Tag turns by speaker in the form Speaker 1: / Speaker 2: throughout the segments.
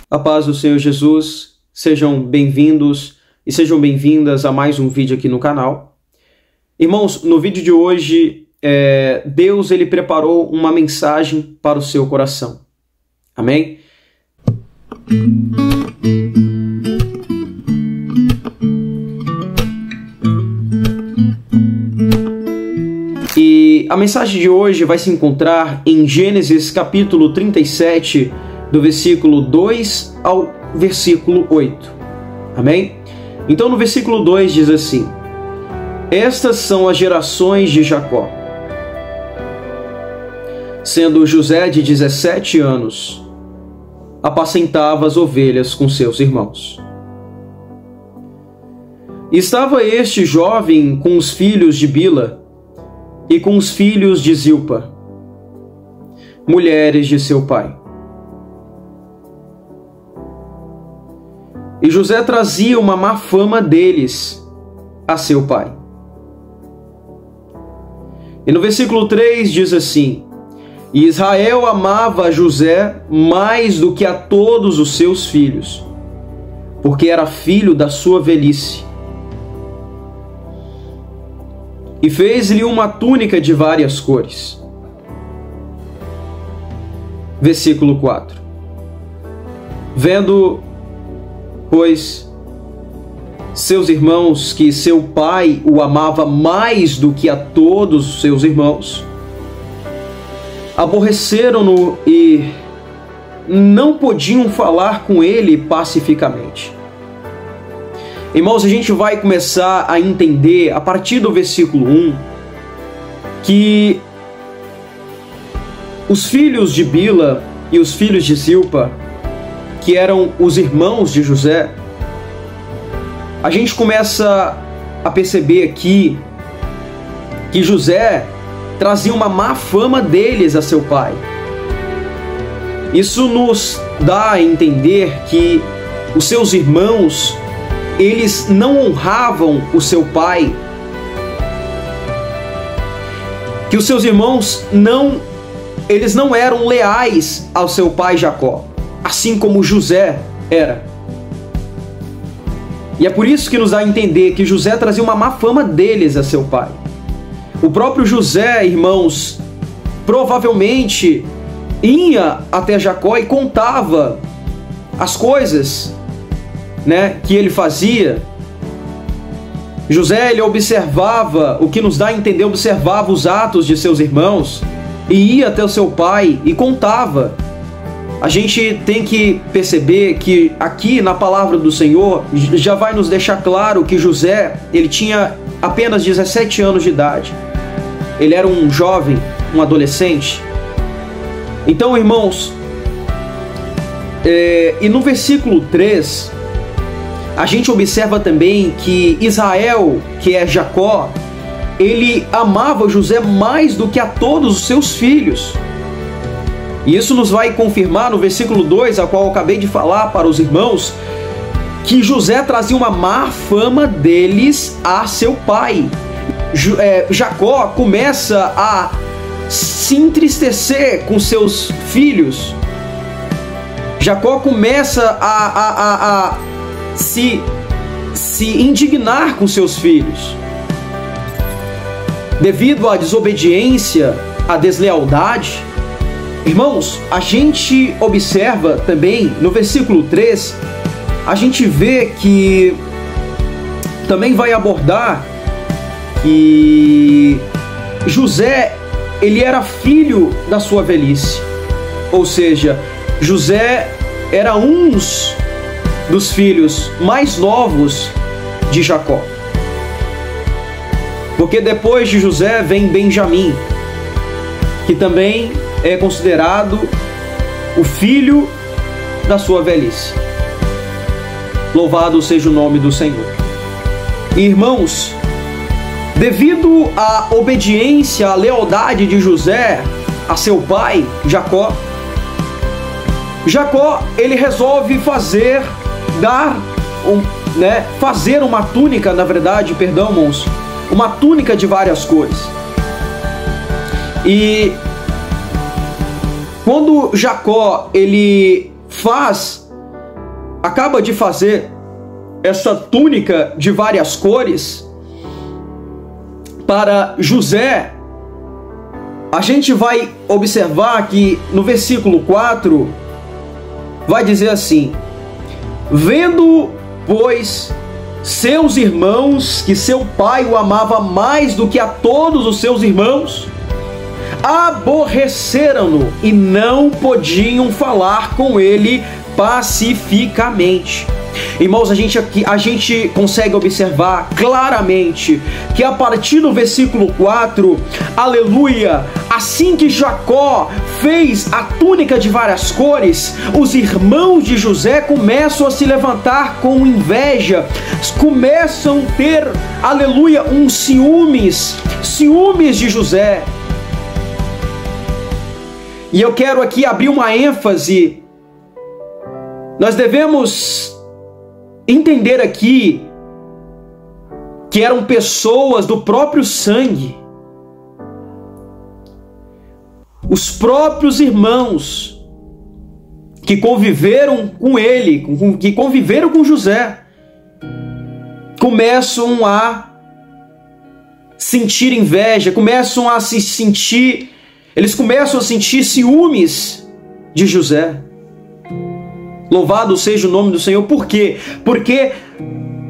Speaker 1: A paz do Senhor Jesus, sejam bem-vindos e sejam bem-vindas a mais um vídeo aqui no canal. Irmãos, no vídeo de hoje, Deus ele preparou uma mensagem para o seu coração. Amém? E a mensagem de hoje vai se encontrar em Gênesis capítulo 37, do versículo 2 ao versículo 8. Amém? Então no versículo 2 diz assim: Estas são as gerações de Jacó. Sendo José de 17 anos, apacentava as ovelhas com seus irmãos. Estava este jovem com os filhos de Bila e com os filhos de Zilpa, mulheres de seu pai. E José trazia uma má fama deles a seu pai. E no versículo 3 diz assim: E Israel amava José mais do que a todos os seus filhos, porque era filho da sua velhice. E fez-lhe uma túnica de várias cores. Versículo 4. Vendo, pois, seus irmãos que seu pai o amava mais do que a todos os seus irmãos, aborreceram-no e não podiam falar com ele pacificamente. Irmãos, a gente vai começar a entender a partir do versículo 1 que os filhos de Bila e os filhos de Zilpa, que eram os irmãos de José, a gente começa a perceber aqui que José trazia uma má fama deles a seu pai. Isso nos dá a entender que os seus irmãos, eles não honravam o seu pai, que os seus irmãos eles não eram leais ao seu pai Jacó, assim como José era. E é por isso que nos dá a entender que José trazia uma má fama deles a seu pai. O próprio José, irmãos, provavelmente ia até Jacó e contava as coisas, que ele fazia. José, ele observava, o que nos dá a entender, observava os atos de seus irmãos e ia até o seu pai e contava. A gente tem que perceber que aqui na palavra do Senhor já vai nos deixar claro que José, ele tinha apenas 17 anos de idade. Ele era um jovem, um adolescente. Então, irmãos, e no versículo 3, a gente observa também que Israel, que é Jacó, ele amava José mais do que a todos os seus filhos. E isso nos vai confirmar no versículo 2, a qual eu acabei de falar para os irmãos, que José trazia uma má fama deles a seu pai. Jacó começa a se entristecer com seus filhos. Jacó começa a se indignar com seus filhos. Devido à desobediência, à deslealdade. Irmãos, a gente observa também no versículo 3, a gente vê que também vai abordar que José, ele era filho da sua velhice. Ou seja, José era um dos filhos mais novos de Jacó. Porque depois de José vem Benjamim, que também é considerado o filho da sua velhice. Louvado seja o nome do Senhor. Irmãos, devido à obediência, à lealdade de José a seu pai, Jacó, ele resolve fazer uma túnica, irmãos, uma túnica de várias cores. E quando Jacó ele faz acaba de fazer essa túnica de várias cores para José, a gente vai observar que no versículo 4 vai dizer assim: vendo, pois, seus irmãos que seu pai o amava mais do que a todos os seus irmãos, aborreceram-no e não podiam falar com ele pacificamente. Irmãos, a gente consegue observar claramente que a partir do versículo 4, aleluia, assim que Jacó fez a túnica de várias cores, os irmãos de José começam a se levantar com inveja, começam a ter, aleluia, ciúmes de José. E eu quero aqui abrir uma ênfase. Nós devemos entender aqui que eram pessoas do próprio sangue, os próprios irmãos que conviveram com ele, que conviveram com José, começam a sentir inveja, eles começam a sentir ciúmes de José. Louvado seja o nome do Senhor. Por quê? Porque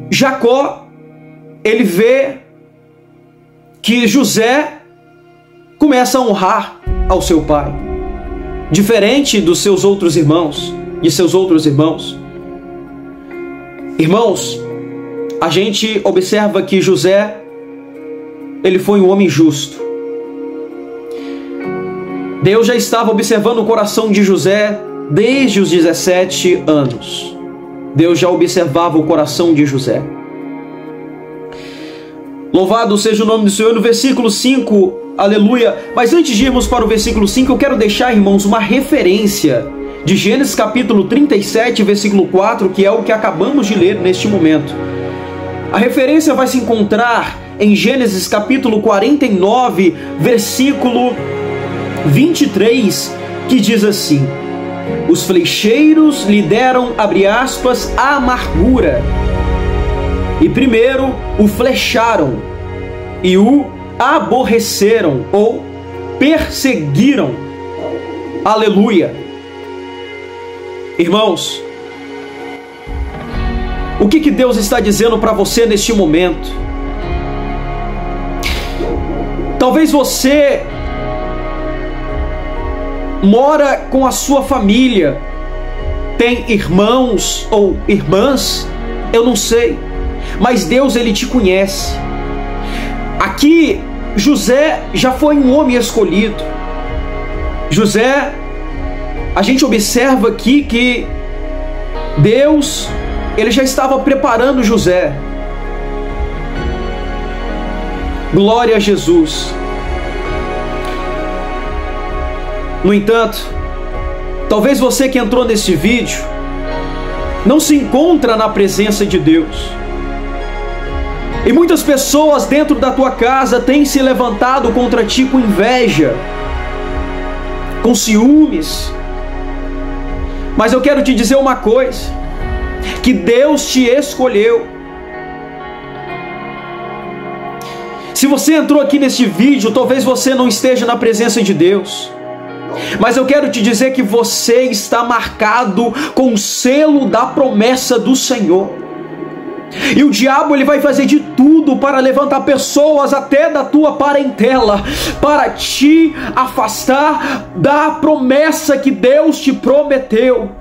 Speaker 1: Jacó, ele vê que José começa a honrar ao seu pai, diferente dos seus outros irmãos, de seus outros irmãos. Irmãos, a gente observa que José, ele foi um homem justo. Deus já estava observando o coração de José desde os 17 anos. Deus já observava o coração de José. Louvado seja o nome do Senhor. No versículo 5, aleluia. Mas antes de irmos para o versículo 5, eu quero deixar, irmãos, uma referência de Gênesis capítulo 37, versículo 4, que é o que acabamos de ler neste momento. A referência vai se encontrar em Gênesis capítulo 49, versículo 23, que diz assim: os flecheiros lhe deram, abre aspas, a amargura, e primeiro o flecharam e o aborreceram ou perseguiram. Aleluia. Irmãos, o que Deus está dizendo para você neste momento? Talvez você mora com a sua família, tem irmãos ou irmãs, eu não sei, mas Deus, ele te conhece. Aqui José já foi um homem escolhido. José, a gente observa aqui que Deus, ele já estava preparando José. Glória a Jesus. No entanto, talvez você que entrou nesse vídeo não se encontra na presença de Deus. E muitas pessoas dentro da tua casa têm se levantado contra ti com inveja, com ciúmes. Mas eu quero te dizer uma coisa, que Deus te escolheu. Se você entrou aqui neste vídeo, talvez você não esteja na presença de Deus, mas eu quero te dizer que você está marcado com o selo da promessa do Senhor. E o diabo, ele vai fazer de tudo para levantar pessoas até da tua parentela, para te afastar da promessa que Deus te prometeu.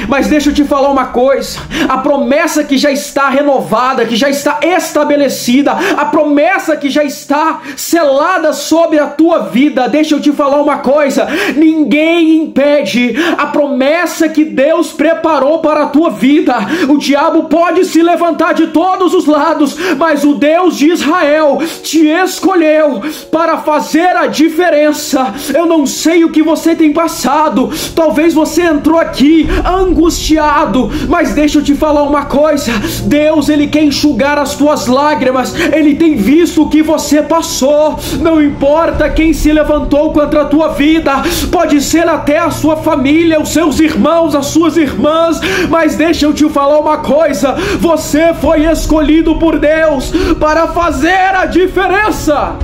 Speaker 1: Mas deixa eu te falar uma coisa, a promessa que já está renovada, que já está estabelecida, a promessa que já está selada sobre a tua vida, deixa eu te falar uma coisa, ninguém impede a promessa que Deus preparou para a tua vida. O diabo pode se levantar de todos os lados, mas o Deus de Israel te escolheu para fazer a diferença. Eu não sei o que você tem passado, talvez você entrou aqui angustiado, mas deixa eu te falar uma coisa, Deus, Ele quer enxugar as tuas lágrimas, Ele tem visto o que você passou, não importa quem se levantou contra a tua vida, pode ser até a sua família, os seus irmãos, as suas irmãs, mas deixa eu te falar uma coisa, você foi escolhido por Deus para fazer a diferença.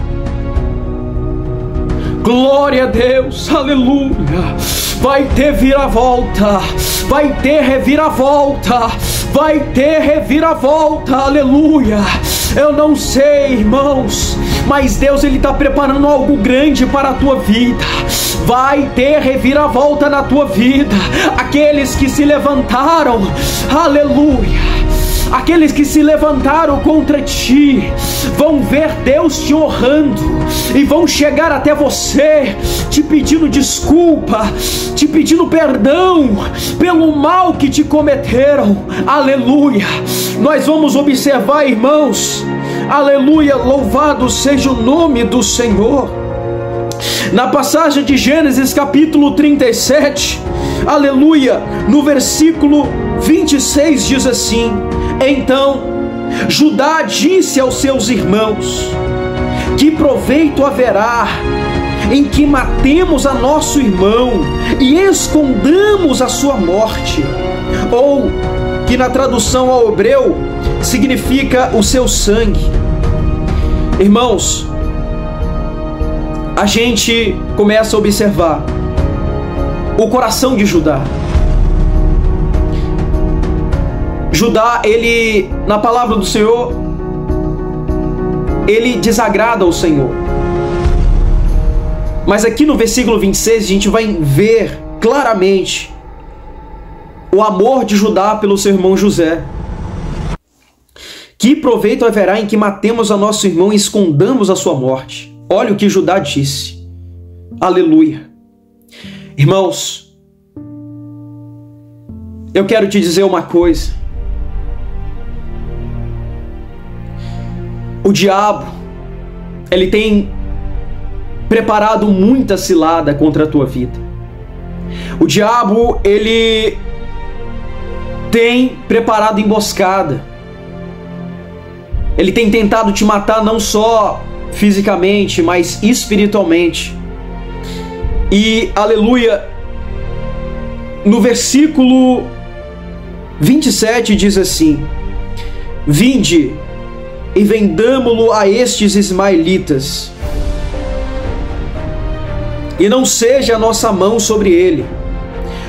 Speaker 1: Glória a Deus, aleluia. Vai ter viravolta, vai ter reviravolta, vai ter reviravolta, aleluia. Eu não sei, irmãos, mas Deus, Ele está preparando algo grande para a tua vida. Vai ter reviravolta na tua vida. Aqueles que se levantaram, aleluia, aqueles que se levantaram contra ti, vão ver Deus te honrando e vão chegar até você, te pedindo desculpa, te pedindo perdão pelo mal que te cometeram, aleluia. Nós vamos observar, irmãos, aleluia, louvado seja o nome do Senhor. Na passagem de Gênesis capítulo 37, aleluia, no versículo 26 diz assim: então Judá disse aos seus irmãos: que proveito haverá em que matemos a nosso irmão e escondamos a sua morte? Ou, que na tradução ao hebreu significa o seu sangue. Irmãos, a gente começa a observar o coração de Judá. Judá, ele, na palavra do Senhor, ele desagrada ao Senhor. Mas aqui no versículo 26 a gente vai ver claramente o amor de Judá pelo seu irmão José. Que proveito haverá em que matemos a nosso irmão e escondamos a sua morte? Olha o que Judá disse. Aleluia. Irmãos, eu quero te dizer uma coisa. O diabo, ele tem preparado muita cilada contra a tua vida. O diabo, ele tem preparado emboscada. Ele tem tentado te matar não só fisicamente, mas espiritualmente. E, aleluia, no versículo 27 diz assim: vinde e vendamo-lo a estes ismaelitas, e não seja a nossa mão sobre ele,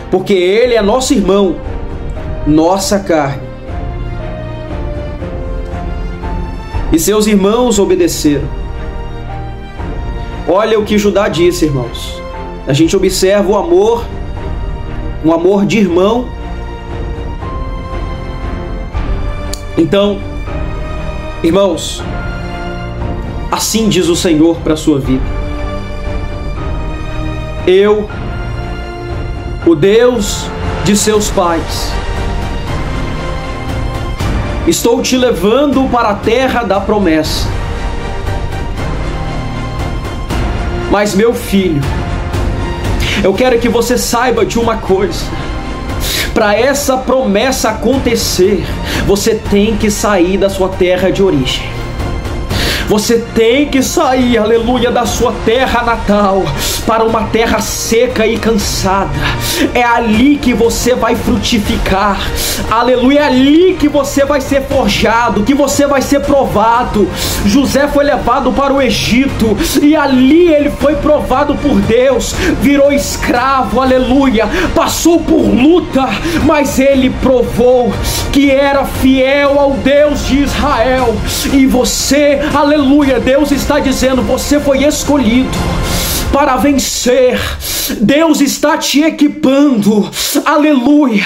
Speaker 1: porque ele é nosso irmão, nossa carne. E seus irmãos obedeceram. Olha o que Judá disse, irmãos. A gente observa o amor, um amor de irmão. Então, irmãos, assim diz o Senhor para a sua vida: eu, o Deus de seus pais, estou te levando para a terra da promessa. Mas, meu filho, eu quero que você saiba de uma coisa: para essa promessa acontecer, você tem que sair da sua terra de origem. Você tem que sair, aleluia, da sua terra natal para uma terra seca e cansada. É ali que você vai frutificar, aleluia, é ali que você vai ser forjado, que você vai ser provado. José foi levado para o Egito e ali ele foi provado por Deus, virou escravo, aleluia, passou por luta, mas ele provou que era fiel ao Deus de Israel. E você, aleluia, Deus está dizendo: você foi escolhido para vencer. Deus está te equipando, aleluia,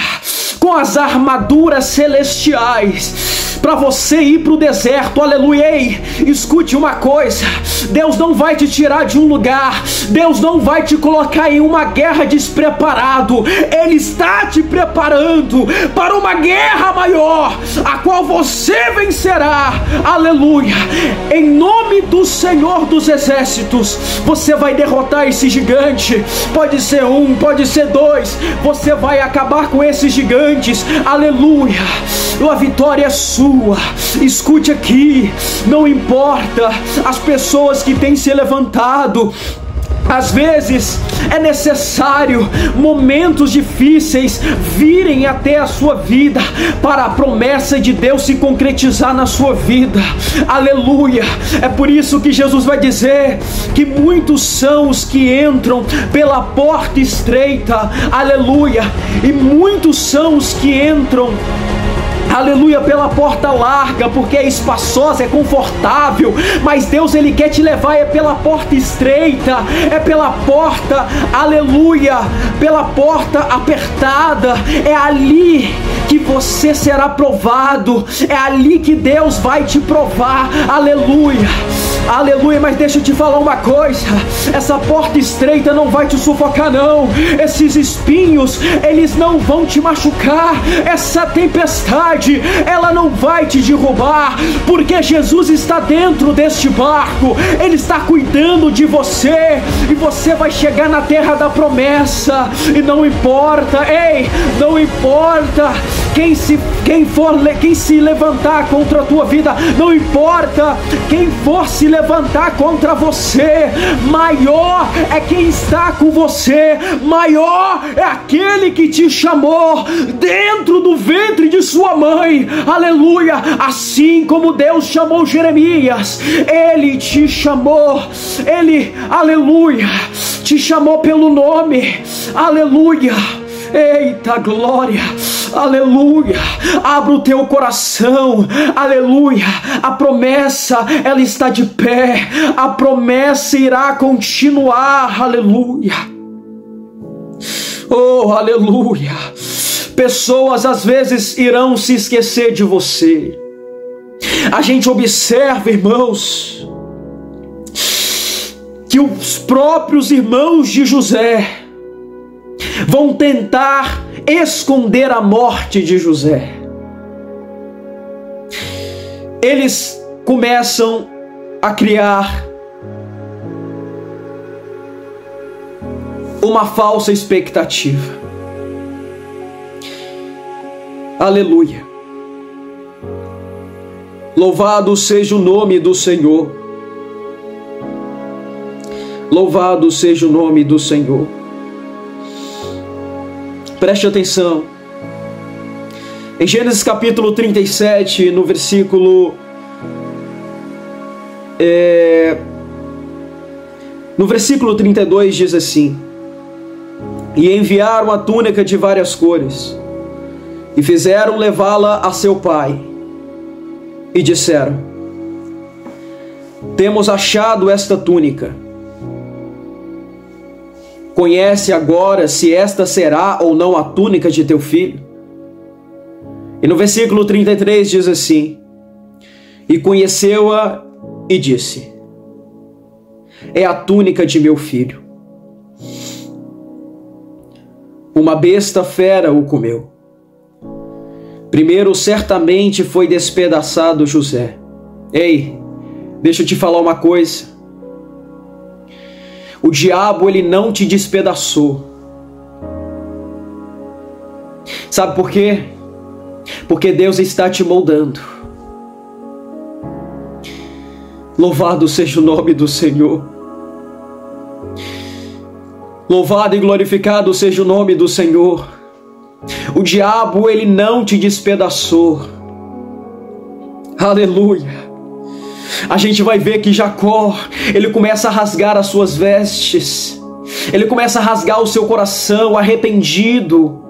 Speaker 1: com as armaduras celestiais, para você ir para o deserto. Aleluia. Ei, escute uma coisa: Deus não vai te tirar de um lugar, Deus não vai te colocar em uma guerra despreparado. Ele está te preparando para uma guerra maior, a qual você vencerá. Aleluia. Em nome do Senhor dos Exércitos, você vai derrotar esse gigante. Pode ser um, pode ser dois, você vai acabar com esses gigantes. Aleluia. A vitória é sua. Escute aqui, não importa as pessoas que têm se levantado. Às vezes é necessário momentos difíceis virem até a sua vida para a promessa de Deus se concretizar na sua vida. Aleluia. É por isso que Jesus vai dizer que muitos são os que entram pela porta estreita. Aleluia. E muitos são os que entram, aleluia, pela porta larga, porque é espaçosa, é confortável. Mas Deus, Ele quer te levar pela porta estreita, é pela porta, aleluia, pela porta apertada. É ali que você será provado, é ali que Deus vai te provar. Aleluia. Aleluia. Mas deixa eu te falar uma coisa: essa porta estreita não vai te sufocar, não. Esses espinhos, eles não vão te machucar. Essa tempestade, ela não vai te derrubar, porque Jesus está dentro deste barco. Ele está cuidando de você, e você vai chegar na terra da promessa. E não importa, ei, não importa quem se levantar contra a tua vida, não importa quem for se levantar contra você, maior é quem está com você, maior é aquele que te chamou dentro do ventre de sua mãe. Aleluia. Assim como Deus chamou Jeremias, Ele te chamou, Ele, aleluia, te chamou pelo nome. Aleluia. Eita glória. Aleluia. Abra o teu coração. Aleluia. A promessa, ela está de pé. A promessa irá continuar. Aleluia. Oh, aleluia. Pessoas às vezes irão se esquecer de você. A gente observa, irmãos, que os próprios irmãos de José vão tentar esconder a morte de José. Eles começam a criar uma falsa expectativa. Aleluia. Louvado seja o nome do Senhor. Louvado seja o nome do Senhor. Preste atenção. Em Gênesis capítulo 37, no versículo 32 diz assim: e enviaram a túnica de várias cores, e fizeram levá-la a seu pai, e disseram: temos achado esta túnica. Conhece agora se esta será ou não a túnica de teu filho? E no versículo 33 diz assim: e conheceu-a e disse: é a túnica de meu filho. Uma besta fera o comeu. Primeiro certamente foi despedaçado José. Ei, deixa eu te falar uma coisa. O diabo, ele não te despedaçou. Sabe por quê? Porque Deus está te moldando. Louvado seja o nome do Senhor. Louvado e glorificado seja o nome do Senhor. O diabo, ele não te despedaçou. Aleluia. A gente vai ver que Jacó, ele começa a rasgar as suas vestes. Ele começa a rasgar o seu coração arrependido.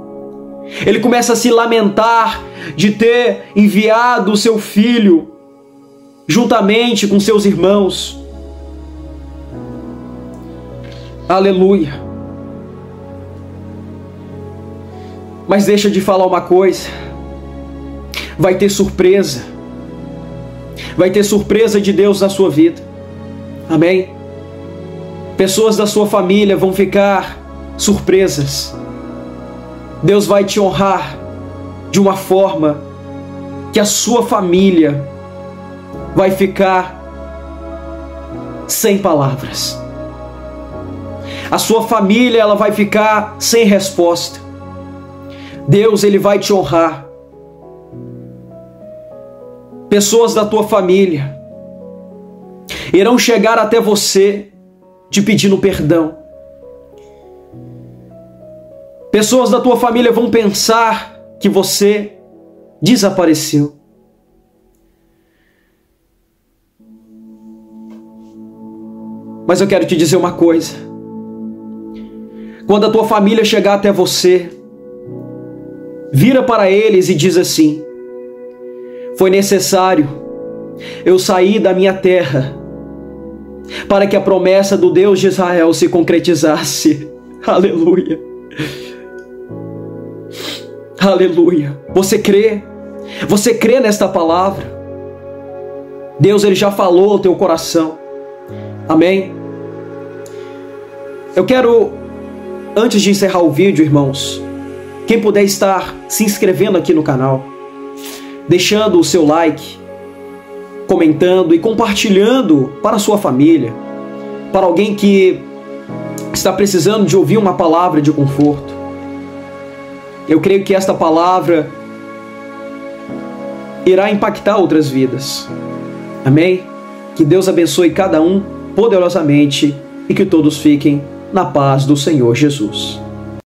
Speaker 1: Ele começa a se lamentar de ter enviado o seu filho juntamente com seus irmãos. Aleluia. Mas deixa de falar uma coisa. Vai ter surpresa. Vai ter surpresa de Deus na sua vida. Amém? Pessoas da sua família vão ficar surpresas. Deus vai te honrar de uma forma que a sua família vai ficar sem palavras. A sua família, ela vai ficar sem resposta. Deus, ele vai te honrar. Pessoas da tua família irão chegar até você te pedindo perdão. Pessoas da tua família vão pensar que você desapareceu. Mas eu quero te dizer uma coisa. Quando a tua família chegar até você, vira para eles e diz assim: foi necessário eu sair da minha terra para que a promessa do Deus de Israel se concretizasse. Aleluia. Aleluia. Você crê? Você crê nesta palavra? Deus, ele já falou ao teu coração. Amém? Eu quero, antes de encerrar o vídeo, irmãos, quem puder estar se inscrevendo aqui no canal, deixando o seu like, comentando e compartilhando para a sua família, para alguém que está precisando de ouvir uma palavra de conforto. Eu creio que esta palavra irá impactar outras vidas. Amém? Que Deus abençoe cada um poderosamente e que todos fiquem na paz do Senhor Jesus.